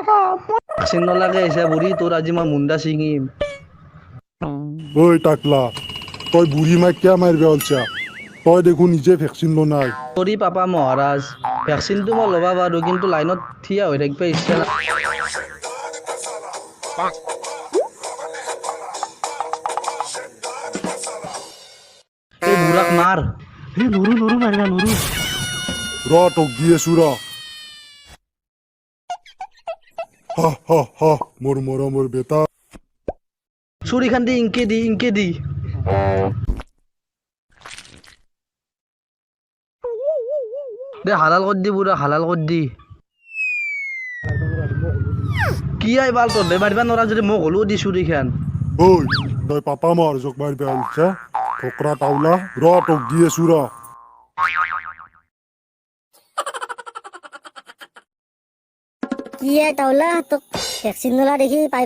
vaccine নলাকে আহিছা বুঢ়ী তোৰ আজি মই মুণ্ডা ছিঙিম ওই টাকলা তই বুঢ়ী মাইক কিয় মাৰিব ওলছা তই দেখোন নিজে ভেকচিন ল নাই চৰি পাপা মহাৰাজ ভেকচিনটো মই ল'বা পাৰোঁ কিন্তু লাইনত থিয় হৈ থাকিব ইচ্ছা নাই এই বুঢ়াক মাৰ নৰু মাৰিবা নৰু ৰ তোক দি আছো ৰ মোৰ মৰমৰ বেটা চুৰিখান দি ইনকে দি দে হালাল কৰি দি বুঢ়া হালাল কৰি দি কি আই বাল তহঁতে মাৰিবা নোৱাৰা যদি মোক হ'লেও দি চুৰিখান ঐ তই পাপা মাৰ জোক মাৰিব ওলছা ঠোকৰা টাউলা ৰ তোক দি আছো ৰ কি টাউলা তোক ভেকচিন নলা দেখি পাই